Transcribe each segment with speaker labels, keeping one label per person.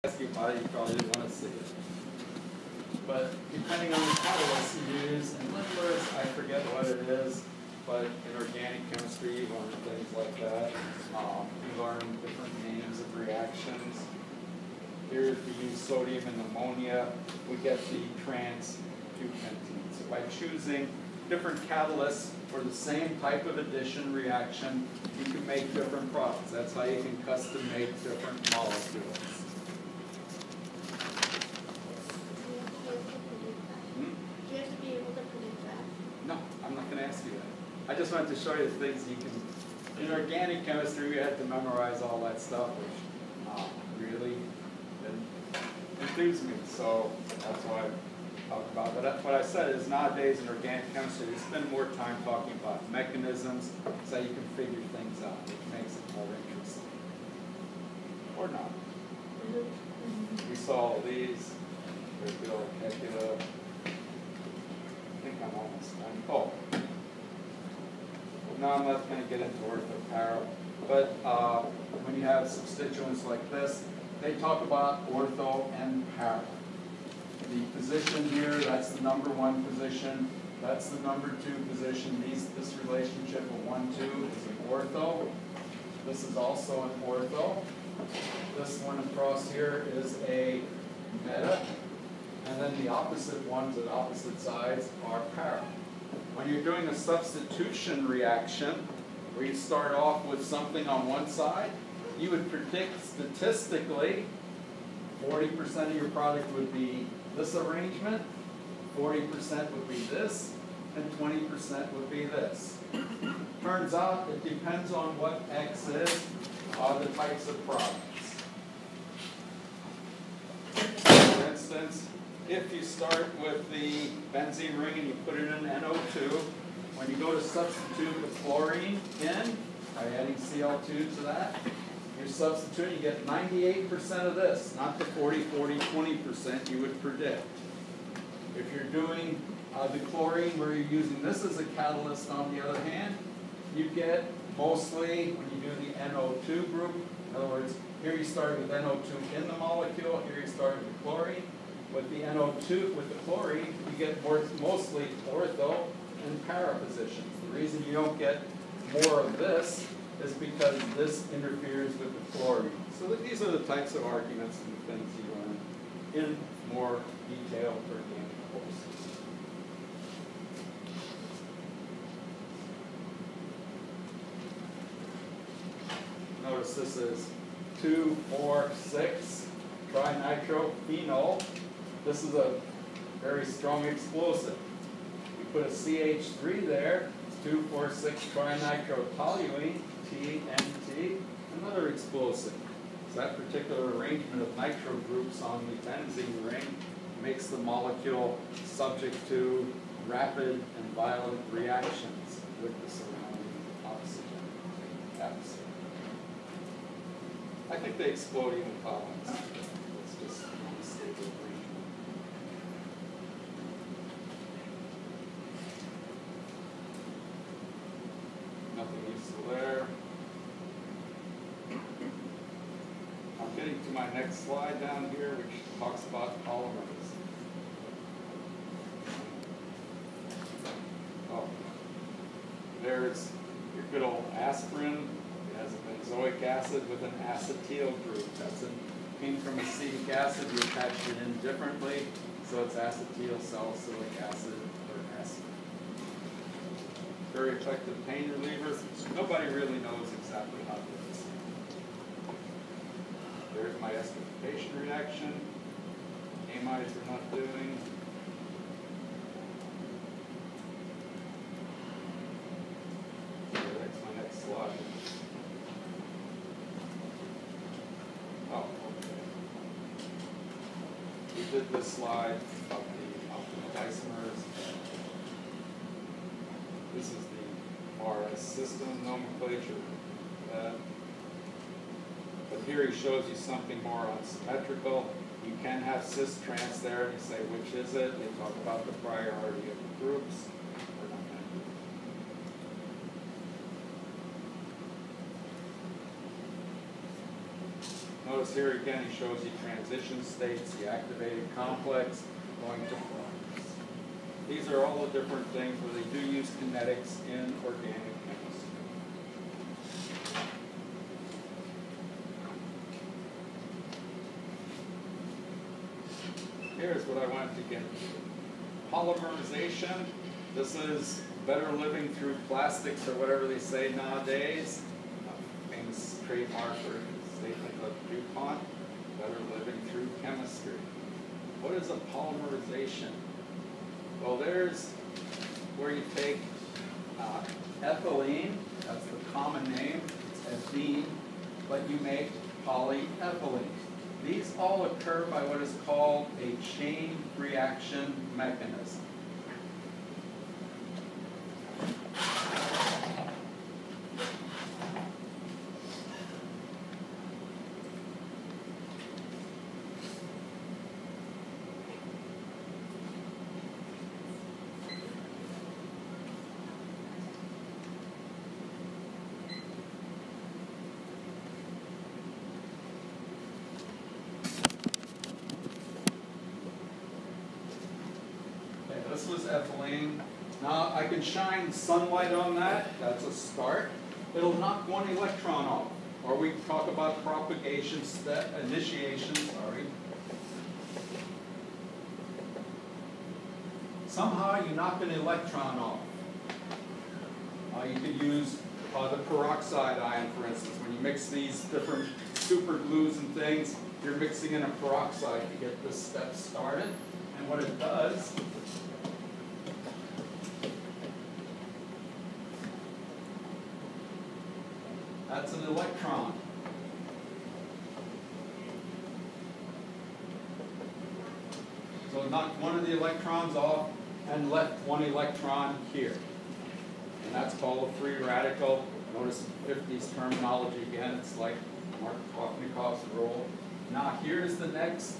Speaker 1: ask you about it, you probably didn't want to see it. But depending on the catalyst you use, in Lindler's, I forget what it is, but in organic chemistry, you learn things like that. You learn different names of reactions. Here, if you use sodium and ammonia, we get the trans 2-pentene. So by choosing different catalysts for the same type of addition reaction, you can make different products. That's how you can custom make different molecules.
Speaker 2: Do you have to be able to predict that?
Speaker 1: No, I'm not going to ask you that. I just wanted to show you the things you can. In organic chemistry, we had to memorize all that stuff, which really didn't enthuse me. So that's why I talk about it. But what I said is nowadays in organic chemistry, we spend more time talking about mechanisms so you can figure things out, which makes it more interesting. Or not. We saw these. There's the Ochem. I think I'm almost done. Oh. Well, no, I'm not going to get into ortho-para. But when you have substituents like this, they talk about ortho and para. The position here, that's the number 1 position. That's the number 2 position. This relationship of 1, 2 is an ortho. This is also an ortho. This one across here is a meta. And then the opposite ones at opposite sides are para. When you're doing a substitution reaction, where you start off with something on one side, you would predict statistically 40% of your product would be this arrangement, 40% would be this, and 20% would be this. Turns out it depends on what X is, the types of products. For instance, if you start with the benzene ring and you put it in NO2, when you go to substitute the chlorine in, by adding Cl2 to that, you're substituting, you get 98% of this, not the 40, 40, 20% you would predict. If you're doing the chlorine where you're using this as a catalyst on the other hand, you get mostly, when you do the NO2 group, in other words, here you start with NO2 in the molecule, here you start with the chlorine. With the NO2, with the chlorine, you get mostly ortho and para positions. The reason you don't get more of this is because this interferes with the chlorine. So these are the types of arguments and things you learn in more detail for organic courses. Notice this is 2,4,6 trinitrophenol. This is a very strong explosive. You put a CH3 there, it's 2,4,6-trinitrotoluene, TNT, another explosive. So that particular arrangement of nitro groups on the benzene ring makes the molecule subject to rapid and violent reactions with the surrounding oxygen atmosphere. I think they explode even violence. It's just unstable arrangement. Nothing useful there. I'm getting to my next slide down here, which talks about polymers. Oh, there's your good old aspirin. It has a benzoic acid with an acetyl group. Came from acetic acid. You attached it in differently, so it's acetyl salicylic acid or aspirin. Very effective pain reliever. Nobody really knows exactly how to do this. There's my esterification reaction. Amides we're not doing. That's my next slide. Oh, okay. We did this slide about the optimal isomers. This is the RS system nomenclature. But here he shows you something more unsymmetrical. You can have cis-trans there, and you say, which is it? They talk about the priority of the groups. We're not going to do it. Notice here again, he shows you transition states, the activated complex, going to forms. These are all the different things where they do use kinetics in organic chemistry. Here's what I wanted to get to. Polymerization. This is better living through plastics or whatever they say nowadays. A famous trademark or statement of DuPont. Better living through chemistry. What is a polymerization? Well, there's where you take ethylene, that's the common name, it's ethene, but you make polyethylene. These all occur by what is called a chain reaction mechanism. This was ethylene. Now I can shine sunlight on that. That's a start. It'll knock one electron off. Or we talk about propagation step, initiation, sorry. Somehow you knock an electron off. You could use the peroxide ion, for instance. When you mix these different super glues and things, you're mixing in a peroxide to get this step started. And what it does, that's an electron. So it knocked one of the electrons off and left one electron here. And that's called a free radical. Notice the 50s terminology again. It's like Markovnikov's rule. Now here's the next.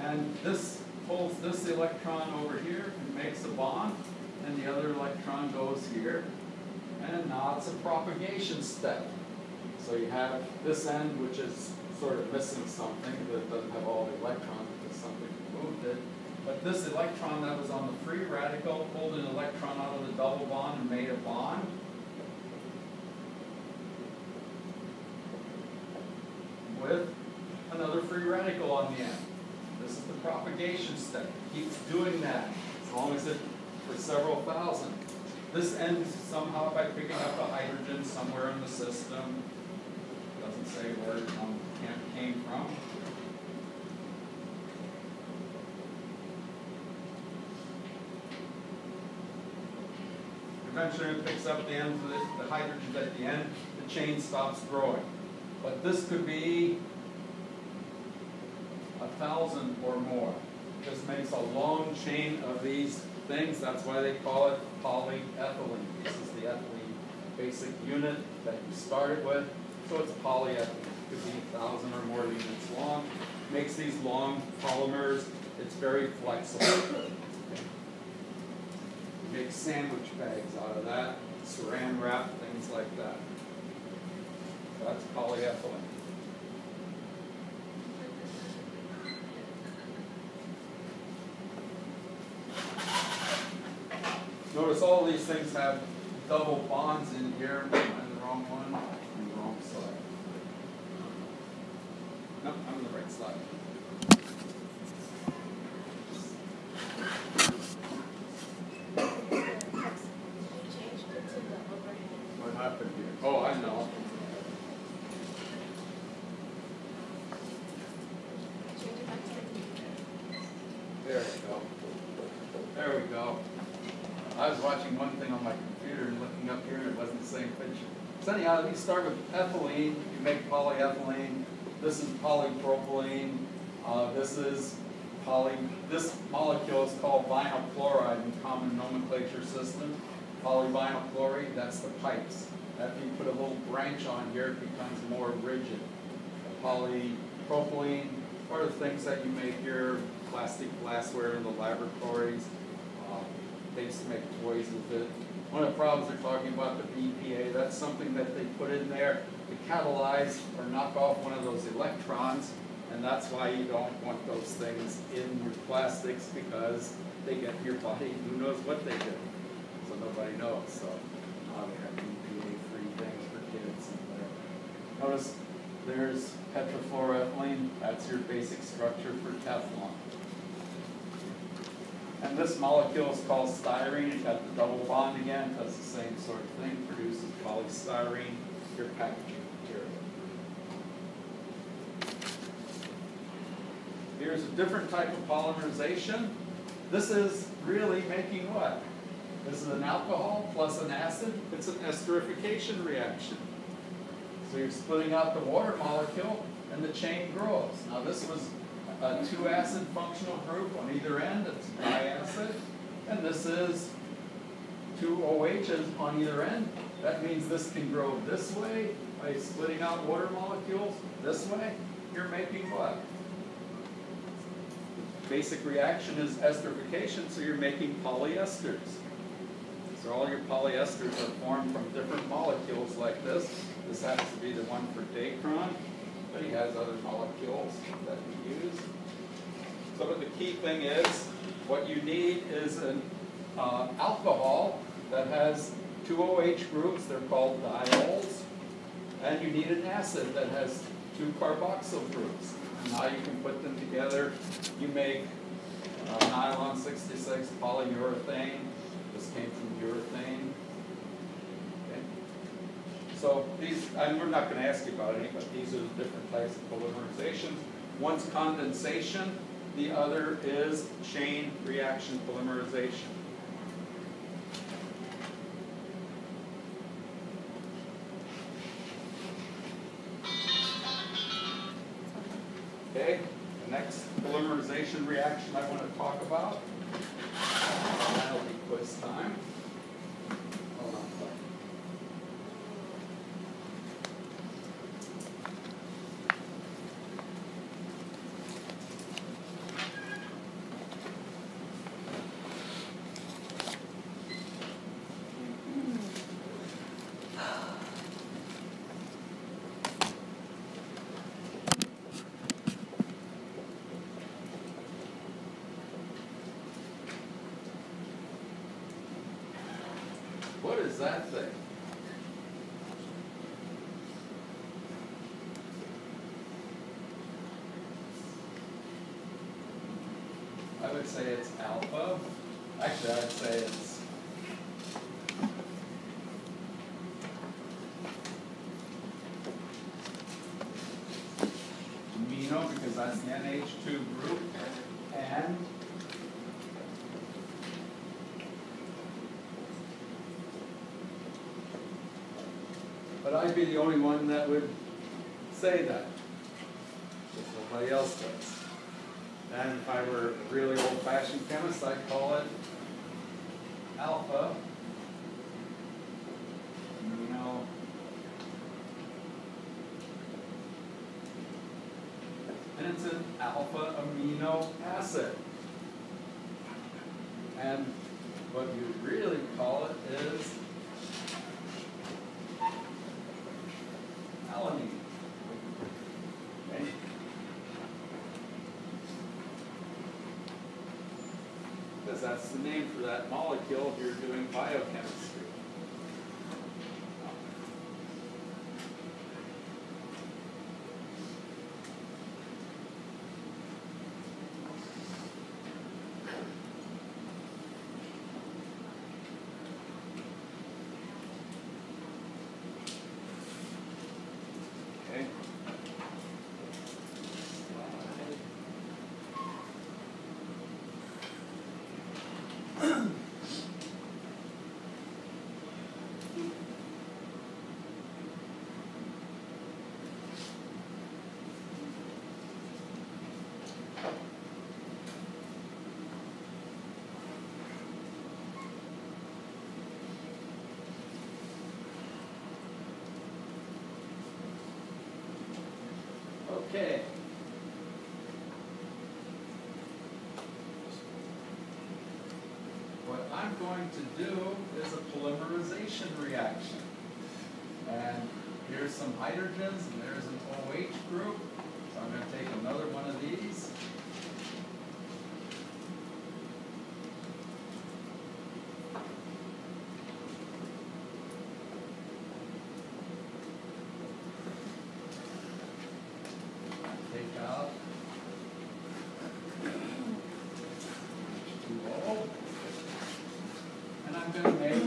Speaker 1: And this pulls this electron over here and makes a bond, and the other electron goes here. And now it's a propagation step. So you have this end, which is sort of missing something, that doesn't have all the electrons because something moved it. But this electron that was on the free radical pulled an electron out of the double bond and made a bond. With another free radical on the end. This is the propagation step. It keeps doing that as long as it, for several thousand. This ends somehow by picking up a hydrogen somewhere in the system. It doesn't say where it came from. Eventually it picks up the ends of the hydrogens at the end. The chain stops growing. But this could be 1,000 or more. This makes a long chain of these things. That's why they call it polyethylene. This is the ethylene basic unit that you started with. So it's polyethylene. It could be 1,000 or more units long. Makes these long polymers. It's very flexible. You make sandwich bags out of that, saran wrap, things like that. So that's polyethylene. Notice all these things have double bonds in here. I'm on the wrong one, on the wrong side. No, I'm on the right side. What happened here? Oh, I know. There we go. There we go. I was watching one thing on my computer and looking up here and it wasn't the same picture. So anyhow, you start with ethylene, you make polyethylene. This is polypropylene. This molecule is called vinyl chloride in common nomenclature system. Polyvinyl chloride, that's the pipes. After you put a little branch on here, it becomes more rigid. Polypropylene are the things that you make your plastic glassware in the laboratories. They used to make toys with it. One of the problems they're talking about the BPA, that's something that they put in there to catalyze or knock off one of those electrons, and that's why you don't want those things in your plastics, because they get in your body, who knows what they do. So nobody knows, so they have BPA-free things for kids and whatever. Notice there's tetrafluoroethylene, that's your basic structure for Teflon. And this molecule is called styrene. It's got the double bond again, does the same sort of thing, produces polystyrene, your packaging material. Here's a different type of polymerization. This is really making what? This is an alcohol plus an acid. It's an esterification reaction. So you're splitting out the water molecule and the chain grows. Now this was a 2-acid functional group on either end, it's diacid, and this is 2 OHs on either end. That means this can grow this way by splitting out water molecules. This way, you're making what? The basic reaction is esterification, so you're making polyesters. So all your polyesters are formed from different molecules like this. This happens to be the one for Dacron, but he has other molecules that we use. So but the key thing is, what you need is an alcohol that has 2 OH groups, they're called diols, and you need an acid that has 2 carboxyl groups. And now you can put them together. You make nylon 66 polyurethane. This came from urethane. Okay. So these, and we're not going to ask you about any, but these are the different types of polymerizations. One's condensation, the other is chain reaction polymerization. Okay, the next polymerization reaction I want to talk about, that'll be quiz time. Hold on a second. What is that thing? I would say it's alpha. Actually, I'd say it's amino, because that's the NH2 group, and but I'd be the only one that would say that, because nobody else does. And if I were a really old-fashioned chemist, I'd call it alpha amino and it's an alpha amino acid. And what you really call it is alanine. Okay? Because that's the name for that molecule if you're doing biochemistry. Okay. What I'm going to do is a polymerization reaction. And here's some hydrogens, and there's an OH group. So I'm going to take another one of these. Take out H2O. And I'm going to make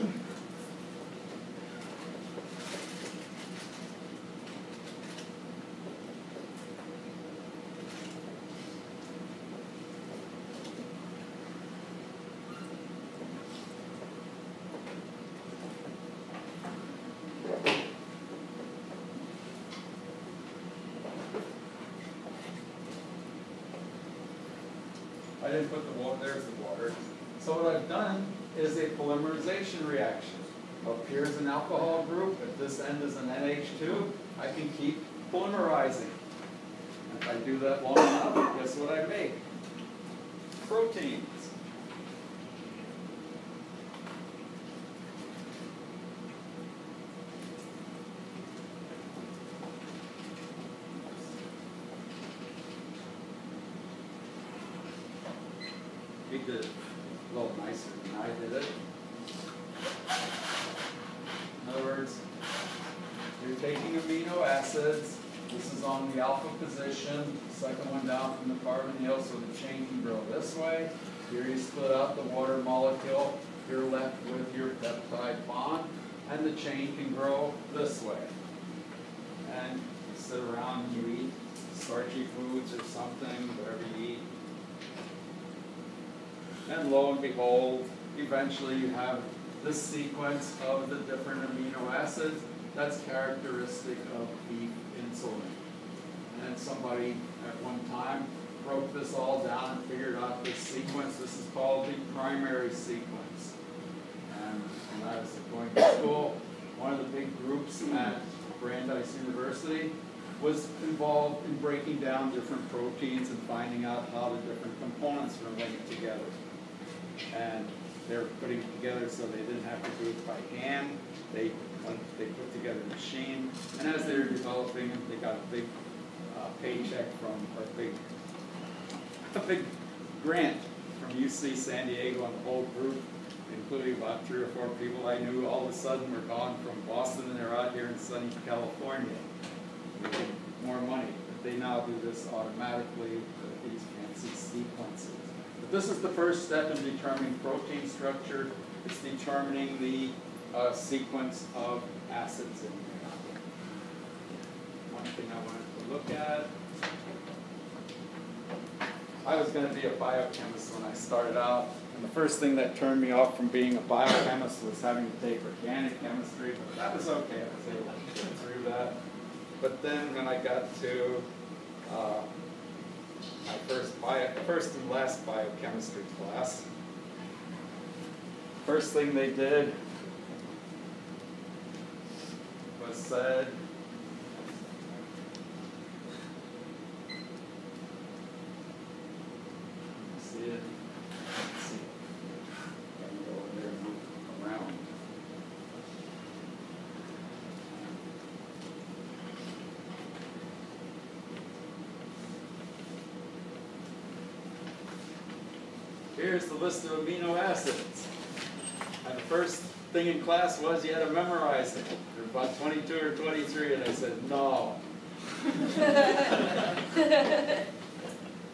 Speaker 1: I didn't put the water, there's the water. So what I've done is a polymerization reaction. Up here is an alcohol group, at this end is an NH2. I can keep polymerizing. If I do that long enough, guess what I make? Proteins. He did it a little nicer than I did it. In other words, you're taking amino acids. This is on the alpha position, second one down from the carbonyl, so the chain can grow this way. Here you split out the water molecule. You're left with your peptide bond, and the chain can grow this way. And you sit around and you eat starchy foods or something, whatever you eat. And lo and behold, eventually you have this sequence of the different amino acids that's characteristic of beef insulin. And somebody at one time broke this all down and figured out this sequence. This is called the primary sequence. And when I was going to school, one of the big groups at Brandeis University was involved in breaking down different proteins and finding out how the different components were linked together. And they were putting it together so they didn't have to do it by hand. They put together a machine, and as they were developing it, they got a big paycheck from a big grant from UC San Diego, and the whole group, including about 3 or 4 people I knew, all of a sudden were gone from Boston, and they're out here in sunny California making more money. But they now do this automatically with these fancy sequences. But this is the first step in determining protein structure. It's determining the sequence of acids in there. One thing I wanted to look at. I was going to be a biochemist when I started out, and the first thing that turned me off from being a biochemist was having to take organic chemistry, but that was okay. I was able to get through that. But then when I got to my first and last biochemistry class, first thing they did was said, see it? Let's see. Can go over there and move around. Here's the list of amino acids. And the first thing in class was you had to memorize it. There were about 22 or 23, and I said, no. I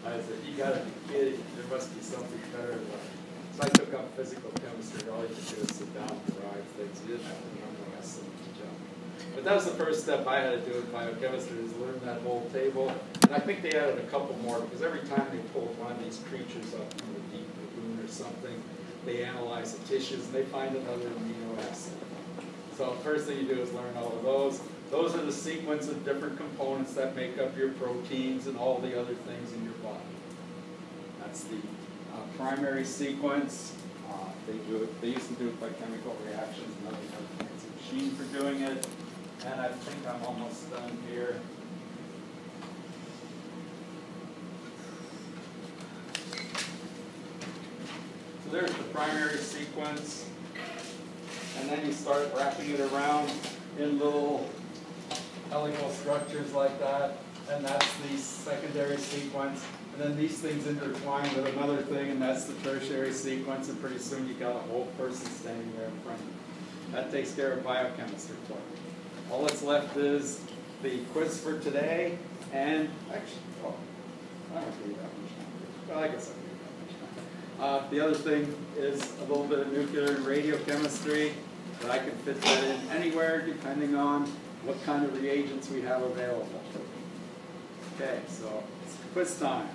Speaker 1: said, you gotta be kidding. There must be something better than that. So I took up physical chemistry. All you could do is sit down and derive things. You didn't have to memorize so much junk. But that was the first step I had to do with biochemistry, is learn that whole table. And I think they added a couple more, because every time they pulled one of these creatures up from the deep lagoon or something, they analyze the tissues and they find another amino acid. So the first thing you do is learn all of those. Those are the sequence of different components that make up your proteins and all the other things in your body. That's the primary sequence. They used to do it by chemical reactions, and now they have a fancy machine for doing it. And I think I'm almost done here. So there's the primary sequence, and then you start wrapping it around in little helical structures like that, and that's the secondary sequence. And then these things intertwine with another thing, and that's the tertiary sequence, and pretty soon you got a whole person standing there in front of you. That takes care of biochemistry for you. All that's left is the quiz for today, and actually, I don't do that much time. Well, I guess I do that much time. The other thing is a little bit of nuclear and radiochemistry, but I can fit that in anywhere depending on what kind of reagents we have available. Okay, so it's quiz time.